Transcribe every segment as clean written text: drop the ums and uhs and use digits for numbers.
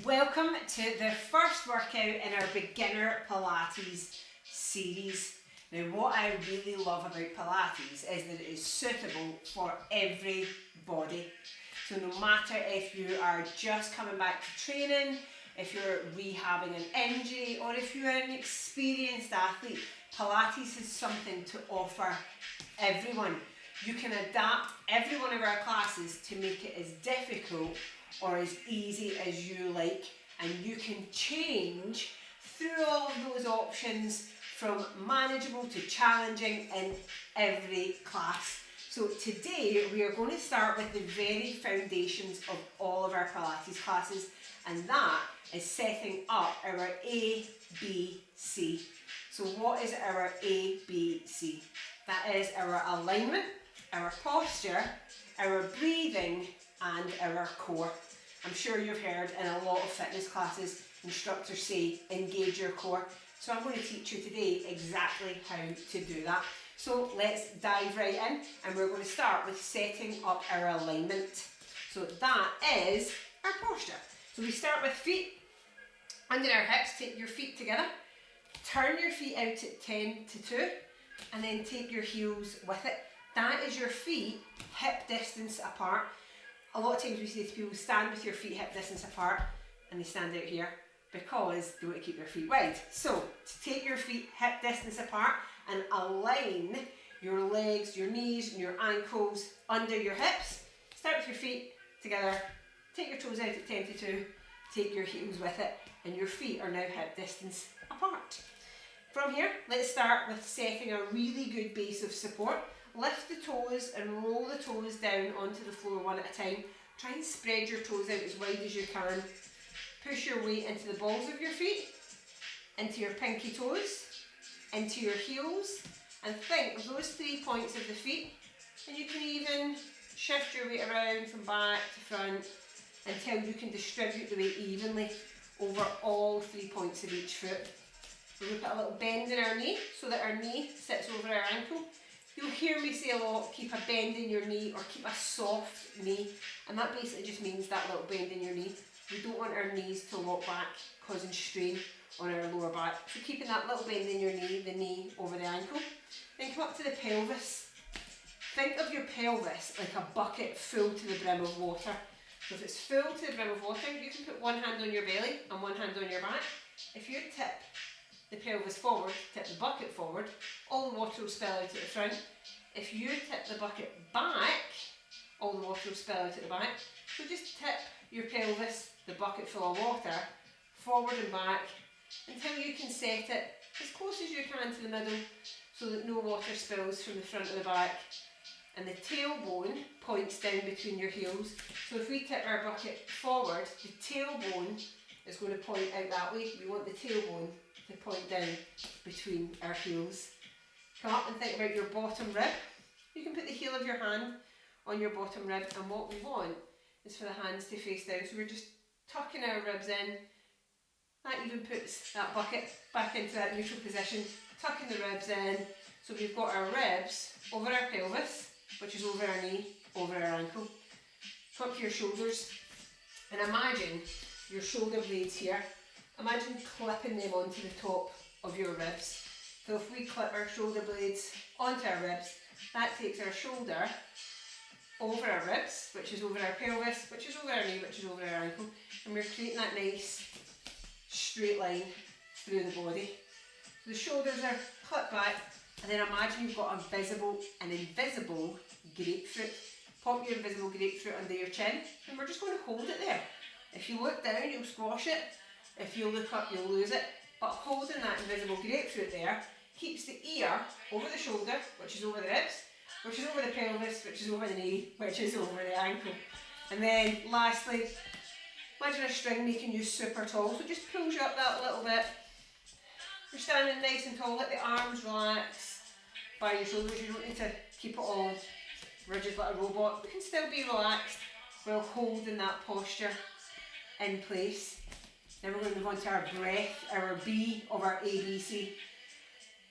Welcome to the first workout in our beginner Pilates series. Now what I really love about Pilates is that it is suitable for everybody. So no matter if you are just coming back to training, if you're rehabbing an injury, or if you're an experienced athlete, Pilates has something to offer everyone. You can adapt every one of our classes to make it as difficult or as easy as you like, and you can change through all of those options from manageable to challenging in every class. So today we are going to start with the very foundations of all of our Pilates classes, and that is setting up our A, B, C. So what is our A, B, C? That is our alignment, our posture, our breathing, and our core. I'm sure you've heard in a lot of fitness classes instructors say engage your core. So I'm going to teach you today exactly how to do that. So let's dive right in, and we're going to start with setting up our alignment. So that is our posture. So we start with feet under our hips. Take your feet together, turn your feet out at 10 to 2, and then take your heels with it. That is your feet hip distance apart. A lot of times we say to people, stand with your feet hip distance apart, and they stand out here because they want to keep their feet wide. So to take your feet hip distance apart and align your legs, your knees and your ankles under your hips, start with your feet together, take your toes out at 10 to 2, take your heels with it, and your feet are now hip distance apart. From here, let's start with setting a really good base of support. Lift the toes and roll the toes down onto the floor one at a time. Try and spread your toes out as wide as you can. Push your weight into the balls of your feet, into your pinky toes, into your heels, and think of those 3 points of the feet, and you can even shift your weight around from back to front until you can distribute the weight evenly over all 3 points of each foot. We're going to put a little bend in our knee so that our knee sits over our ankle. You'll hear me say a lot, keep a bend in your knee or keep a soft knee, and that basically just means that little bend in your knee. We don't want our knees to lock back, causing strain on our lower back. So keeping that little bend in your knee, the knee over the ankle. Then come up to the pelvis. Think of your pelvis like a bucket full to the brim of water. So if it's full to the brim of water, you can put one hand on your belly and one hand on your back. If you tip the pelvis forward, tip the bucket forward, all the water will spill out at the front. If you tip the bucket back, all the water will spill out at the back. So just tip your pelvis, the bucket full of water, forward and back until you can set it as close as you can to the middle so that no water spills from the front or the back. And the tailbone points down between your heels. So if we tip our bucket forward, the tailbone is going to point out that way. We want the tailbone to point down between our heels. Come up and think about your bottom rib. You can put the heel of your hand on your bottom rib, and what we want is for the hands to face down. So we're just tucking our ribs in. That even puts that bucket back into that neutral position, tucking the ribs in. So we've got our ribs over our pelvis, which is over our knee, over our ankle. Come up to your shoulders and imagine your shoulder blades here. Imagine clipping them onto the top of your ribs. So if we clip our shoulder blades onto our ribs, that takes our shoulder over our ribs, which is over our pelvis, which is over our knee, which is over our ankle, and we're creating that nice straight line through the body. So the shoulders are clipped back, and then imagine you've got an invisible grapefruit. Pop your invisible grapefruit under your chin, and we're just going to hold it there. If you look down, you'll squash it. If you look up, you'll lose it. But holding that invisible grapefruit there keeps the ear over the shoulder, which is over the ribs, which is over the pelvis, which is over the knee, which is over the ankle. And then lastly, imagine a string making you super tall. So just pulls you up that little bit. You're standing nice and tall, let the arms relax by your shoulders. You don't need to keep it all rigid like a robot. You can still be relaxed while holding that posture in place. Then we're going to move on to our breath, our B of our ABC.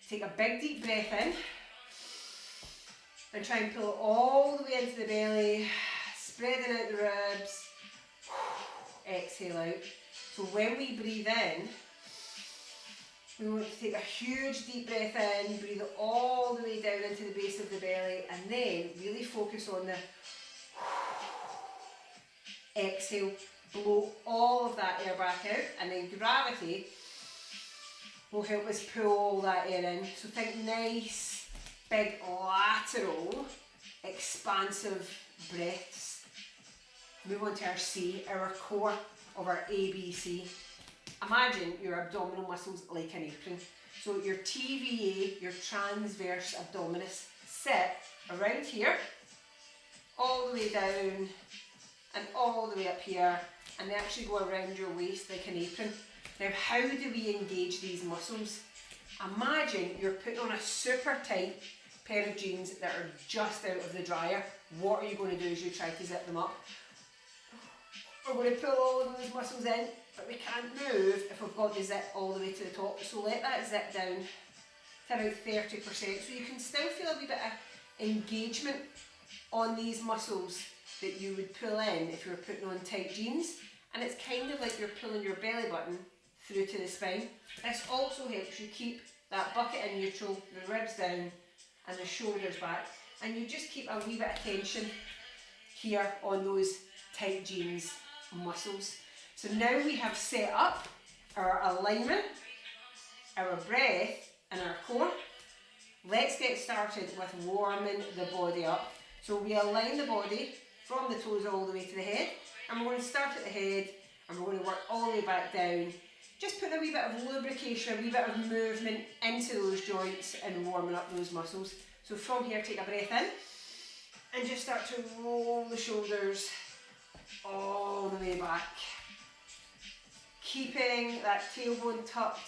Take a big deep breath in and try and pull it all the way into the belly, spreading out the ribs. exhale out. So when we breathe in, we want to take a huge deep breath in, breathe it all the way down into the base of the belly, and then really focus on the exhale, blow all of that air back out, and then gravity will help us pull all that air in. So think nice, big, lateral, expansive breaths. Move on to our C, our core of our ABC. Imagine your abdominal muscles like an apron. So your TVA, your transverse abdominis, sit around here, all the way down, and all the way up here, and they actually go around your waist like an apron. Now, how do we engage these muscles? Imagine you're putting on a super tight pair of jeans that are just out of the dryer. What are you going to do as you try to zip them up? We're going to pull all of those muscles in, but we can't move if we've got the zip all the way to the top. So let that zip down to about 30%, so you can still feel a wee bit of engagement on these muscles that you would pull in if you were putting on tight jeans. And it's kind of like you're pulling your belly button through to the spine. This also helps you keep that bucket in neutral, the ribs down and the shoulders back, and you just keep a wee bit of tension here on those tight jeans muscles. So now we have set up our alignment, our breath and our core. Let's get started with warming the body up. So we align the body from the toes all the way to the head, and we're going to start at the head and we're going to work all the way back down. Just put a wee bit of lubrication, a wee bit of movement into those joints and warming up those muscles. So from here, take a breath in and just start to roll the shoulders all the way back. Keeping that tailbone tucked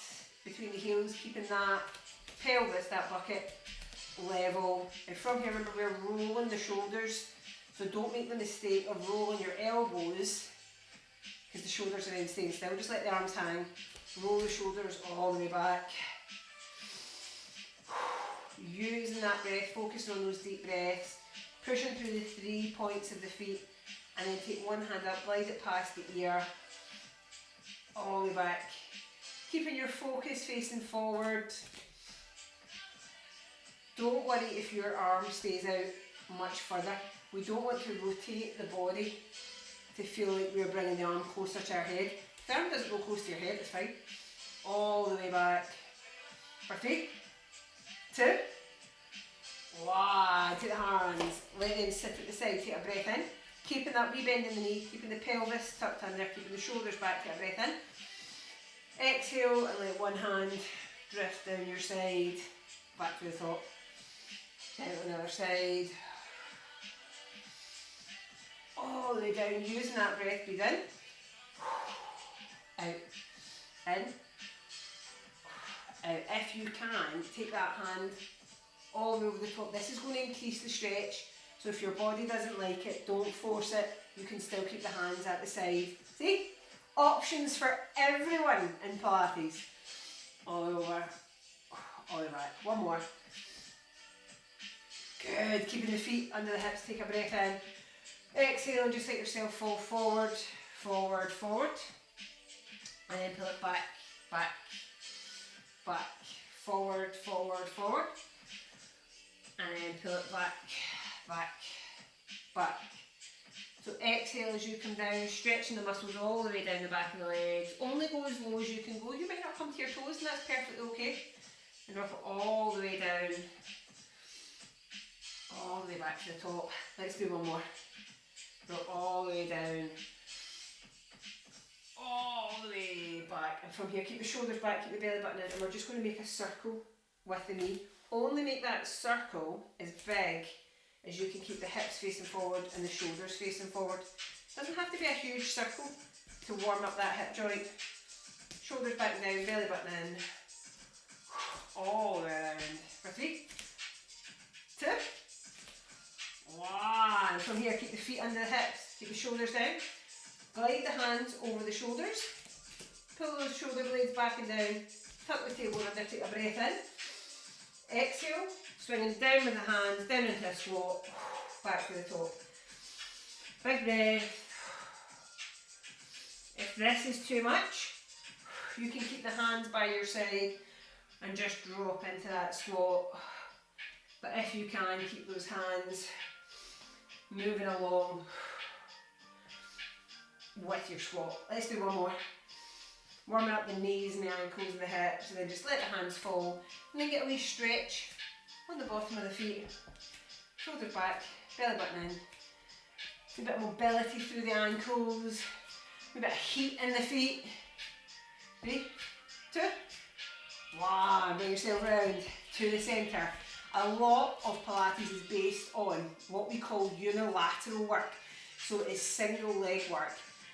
between the heels, keeping that pelvis, that bucket, level. And from here, remember, we're rolling the shoulders. So don't make the mistake of rolling your elbows because the shoulders are then staying still. Just let the arms hang. Roll the shoulders all the way back. Using that breath, focusing on those deep breaths. Pushing through the 3 points of the feet. And then take one hand up, glide it past the ear. All the way back. Keeping your focus facing forward. Don't worry if your arm stays out much further. We don't want to rotate the body to feel like we're bringing the arm closer to our head. If the arm doesn't go close to your head, it's fine. All the way back. For 3, 2, 1. Take the hands, let them sit at the side, take a breath in. Keeping that wee bend in the knee, keeping the pelvis tucked under, keeping the shoulders back, take a breath in. Exhale and let one hand drift down your side, back to the top. Down on the other side. All the way down, using that breath, breathe in. Out. In. Out. If you can, take that hand all the way over the top. This is going to increase the stretch. So if your body doesn't like it, don't force it. You can still keep the hands at the side. See? Options for everyone in Pilates. All over. All the way back. One more. Good. Keeping the feet under the hips. Take a breath in. Exhale and just let yourself fall forward, forward, forward. And then pull it back, back, back. Forward, forward, forward. And then pull it back, back, back. So exhale as you come down, stretching the muscles all the way down the back of the legs. Only go as low as you can go. You might not come to your toes, and that's perfectly okay. And drop it all the way down, all the way back to the top. Let's do one more. Drop all the way down, all the way back. And from here, keep the shoulders back, keep the belly button in, and we're just going to make a circle with the knee. Only make that circle as big as you can keep the hips facing forward and the shoulders facing forward. It doesn't have to be a huge circle to warm up that hip joint. Shoulders back down, belly button in, all the way around. For 3, 2, 1. From here, keep the feet under the hips, keep the shoulders down. Glide the hands over the shoulders. Pull those shoulder blades back and down. Tuck the tailbone under, take a breath in. Exhale, swinging down with the hands, down into a squat, back to the top. Big breath. If this is too much, you can keep the hands by your side and just drop into that squat. But if you can, keep those hands moving along with your squat. Let's do one more. Warming up the knees and the ankles and the hips, and then just let the hands fall. And then get a wee stretch on the bottom of the feet. Shoulders back, belly button in. A bit of mobility through the ankles. A bit of heat in the feet. 3, 2, 1. Bring yourself round to the centre. A lot of Pilates is based on what we call unilateral work. So it's single leg work,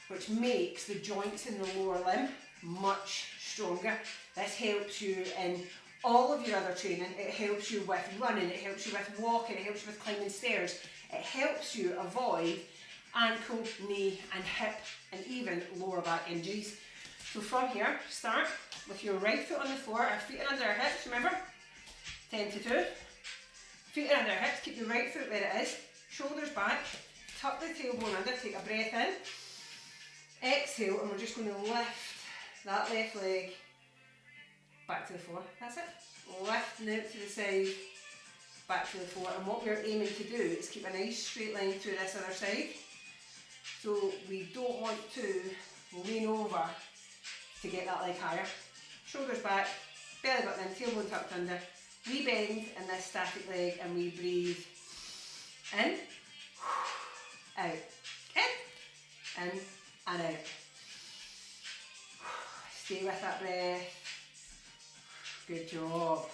which makes the joints in the lower limb much stronger. This helps you in all of your other training. It helps you with running, it helps you with walking, it helps you with climbing stairs. It helps you avoid ankle, knee and hip and even lower back injuries. So from here, start with your right foot on the floor, our feet are under our hips, remember? 10 to 2. Feet are under our hips, keep the right foot where it is, shoulders back, tuck the tailbone under, take a breath in, exhale, and we're just going to lift that left leg back to the floor. That's it. Lifting out to the side, back to the floor. And what we're aiming to do is keep a nice straight line through this other side. So we don't want to lean over to get that leg higher. Shoulders back, belly button in, tailbone tucked under. We bend in this static leg and we breathe in, out, in and out. Stay with that breath. Good job.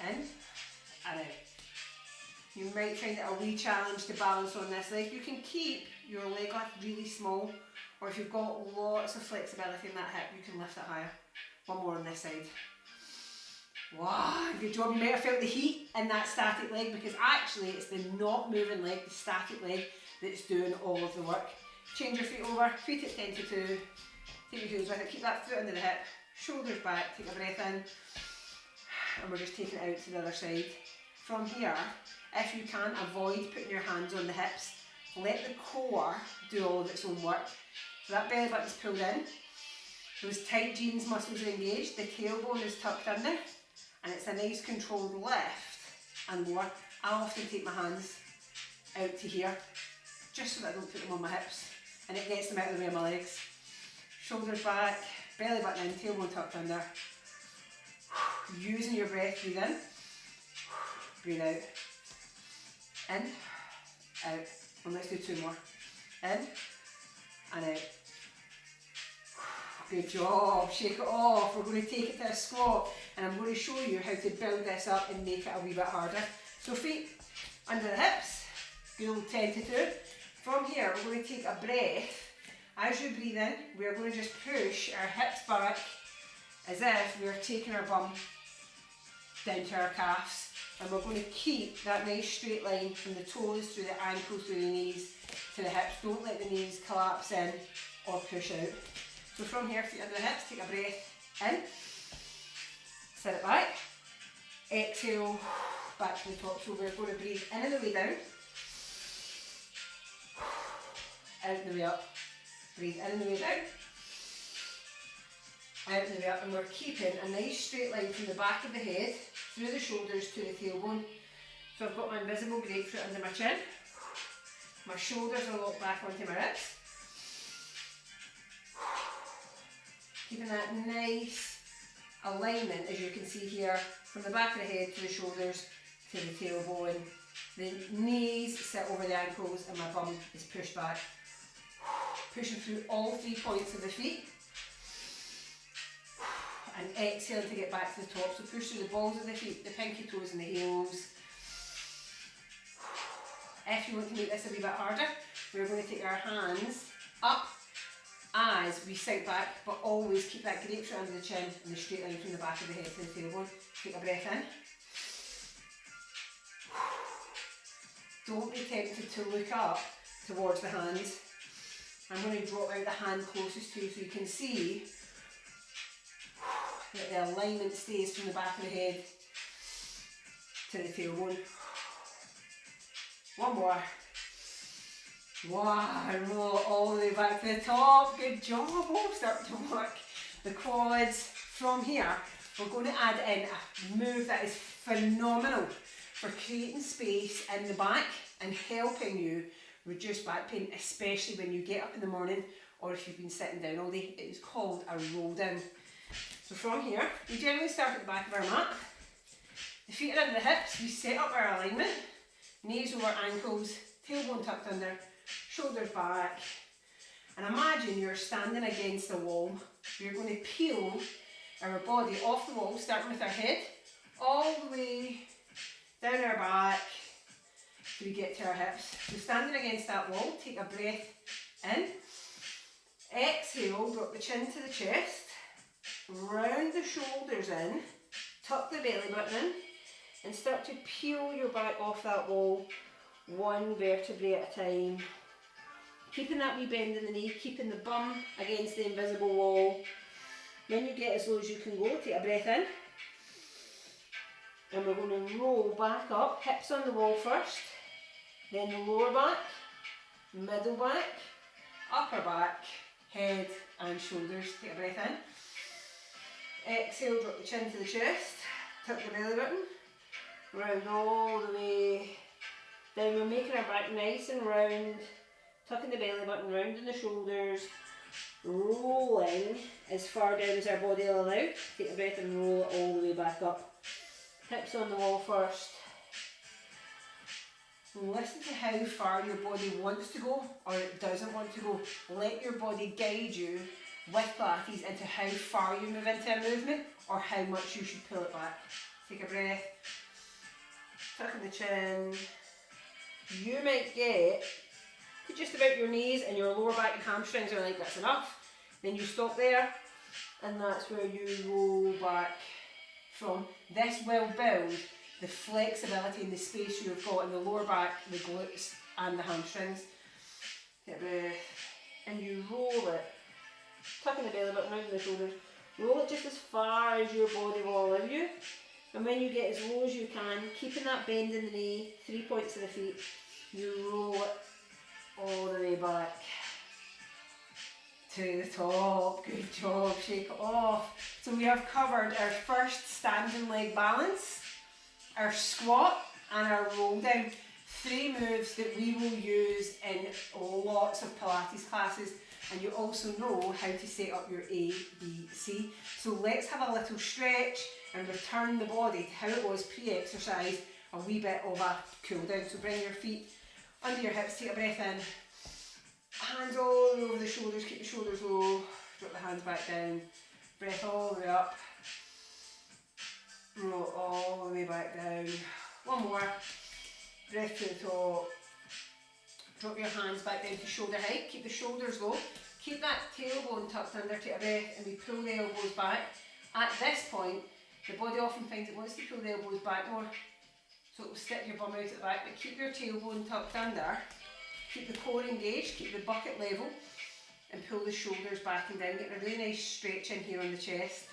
In and out. You might find it a wee challenge to balance on this leg. You can keep your leg lift really small, or if you've got lots of flexibility in that hip, you can lift it higher. One more on this side. Wow, good job. You might have felt the heat in that static leg because actually it's the not moving leg, the static leg, that's doing all of the work. Change your feet over, feet at 10 to 2. Take your heels with it, keep that foot under the hip, shoulders back, take a breath in, and we're just taking it out to the other side. From here, if you can, avoid putting your hands on the hips. Let the core do all of its own work. So that belly button's pulled in, those tight jeans muscles are engaged, the tailbone is tucked under, and it's a nice controlled lift and lower. I often take my hands out to here, just so that I don't put them on my hips, and it gets them out of the way of my legs. Shoulders back, belly button in, tailbone tucked under. Using your breath, breathe in, breathe out. In, out. And let's do 2 more. In and out. Good job, shake it off. We're going to take it to a squat and I'm going to show you how to build this up and make it a wee bit harder. So feet under the hips, good old 10 to 2. From here, we're going to take a breath. As you breathe in, we're going to just push our hips back as if we're taking our bum down to our calves. And we're going to keep that nice straight line from the toes through the ankles, through the knees to the hips. Don't let the knees collapse in or push out. So from here, feet under the hips, take a breath in, sit it back, exhale, back to the top. So we're going to breathe in and the way down, out and the way up. Breathe in and the way down, out and the way up, and we're keeping a nice straight line from the back of the head, through the shoulders to the tailbone. So I've got my invisible grapefruit under my chin, my shoulders are locked back onto my ribs, keeping that nice alignment, as you can see here, from the back of the head to the shoulders to the tailbone. The knees sit over the ankles and my bum is pushed back. Pushing through all 3 points of the feet. And exhale to get back to the top. So push through the balls of the feet, the pinky toes and the heels. If you want to make this a wee bit harder, we're going to take our hands up as we sink back, but always keep that grapefruit under the chin and the straight line from the back of the head to the tailbone. Take a breath in. Don't be tempted to look up towards the hands. I'm going to drop out the hand closest to you so you can see that the alignment stays from the back of the head to the tailbone. One more. One, roll it all the way back to the top. Good job. We'll start to work the quads from here. We're going to add in a move that is phenomenal for creating space in the back and helping you reduce back pain, especially when you get up in the morning or if you've been sitting down all day. It is called a roll down. So from here, we generally start at the back of our mat. The feet are under the hips. We set up our alignment. Knees over ankles, tailbone tucked under, shoulders back. And imagine you're standing against a wall. We're going to peel our body off the wall, starting with our head, all the way down our back till we get to our hips. So standing against that wall, take a breath in. Exhale, drop the chin to the chest. Round the shoulders in. Tuck the belly button in. And start to peel your back off that wall, one vertebrae at a time. Keeping that wee bend in the knee, keeping the bum against the invisible wall. When you get as low as you can go, take a breath in. And we're going to roll back up, hips on the wall first. Then the lower back, middle back, upper back, head and shoulders. Take a breath in. Exhale, drop the chin to the chest. Tuck the belly button. Round all the way down. We're making our back nice and round. Tucking the belly button, rounding the shoulders. Rolling as far down as our body will allow. Take a breath and roll it all the way back up. Hips on the wall first. Listen to how far your body wants to go or it doesn't want to go. Let your body guide you with Pilates into how far you move into a movement or how much you should pull it back. Take a breath. Tucking the chin. You might get to just about your knees and your lower back and hamstrings are like, that's enough. Then you stop there and that's where you roll back from. This will build the flexibility and the space you've got in the lower back, the glutes and the hamstrings. Take a breath. And you roll it. Tucking the belly button, rounding the shoulders. Roll it just as far as your body will allow you. And when you get as low as you can, keeping that bend in the knee, 3 points of the feet, you roll it all the way back to the top. Good job, shake it off. So we have covered our first standing leg balance, our squat and our roll down. 3 moves that we will use in lots of Pilates classes, and you also know how to set up your A, B, C. So let's have a little stretch and return the body to how it was pre-exercise, a wee bit of a cool down. So bring your feet under your hips, take a breath in, hands all over the shoulders, keep the shoulders low, drop the hands back down, breath all the way up, roll all the way back down. One more, breath to the top, drop your hands back down to shoulder height, keep the shoulders low, keep that tailbone tucked under, take a breath and we pull the elbows back. At this point, the body often finds it wants to pull the elbows back more, so it will stick your bum out at the back, but keep your tailbone tucked under, keep the core engaged, keep the bucket level, and pull the shoulders back and down, getting a really nice stretch in here on the chest.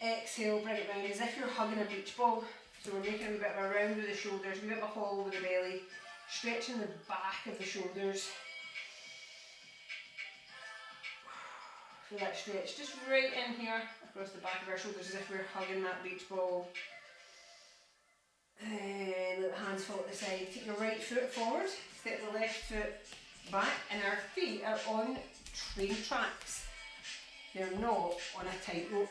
Exhale, bring it round as if you're hugging a beach ball, so we're making a wee bit of a round with the shoulders, a wee bit of a hollow with the belly, stretching the back of the shoulders. Feel that stretch just right in here across the back of our shoulders as if we're hugging that beach ball. Let the hands fall at the side. Take your right foot forward, step the left foot back, and our feet are on train tracks. They're not on a tightrope.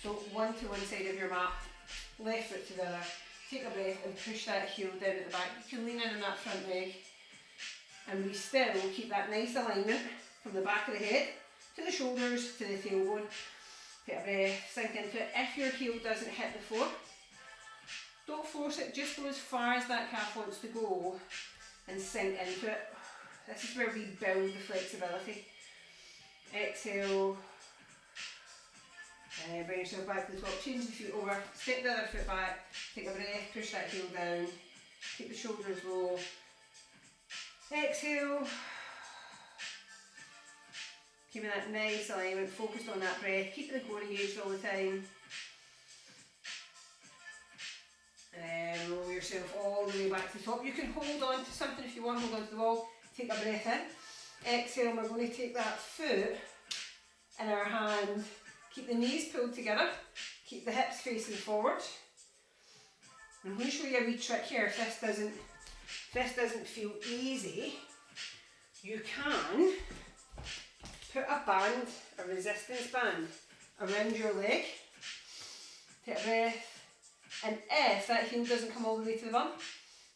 So one to one side of your mat, left foot to the other. Take a breath and push that heel down at the back. You can lean in on that front leg. And we still keep that nice alignment from the back of the head to the shoulders, to the tailbone. Take a breath, sink into it. If your heel doesn't hit the floor, don't force it, just go as far as that calf wants to go and sink into it. This is where we build the flexibility. Exhale. Bring yourself back to the top, change the feet over, step the other foot back, take a breath, push that heel down, keep the shoulders low. Exhale. Keeping that nice alignment, focused on that breath, keeping the core engaged all the time. And then roll yourself yourself all the way back to the top. You can hold on to something if you want, hold on to the wall, take a breath in. Exhale, we're going to take that foot in our hand, keep the knees pulled together, keep the hips facing forward. I'm going to show you a wee trick here. If this doesn't feel easy, you can put a band, a resistance band, around your leg. Take a breath, and if that heel doesn't come all the way to the bum,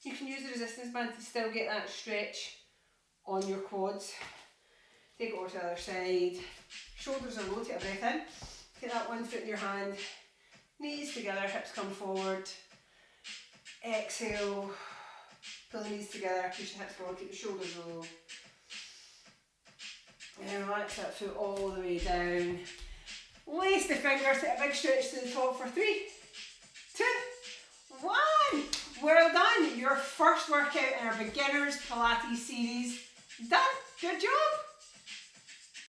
you can use the resistance band to still get that stretch on your quads. Take it over to the other side. Shoulders are low, take a breath in. Take that one foot in your hand, knees together, hips come forward. Exhale, pull the knees together, push the hips forward, keep the shoulders low. And relax that foot all the way down. Lace the fingers, take a big stretch to the top for 3, 2, 1. Well done. Your first workout in our beginners Pilates series done. Good job.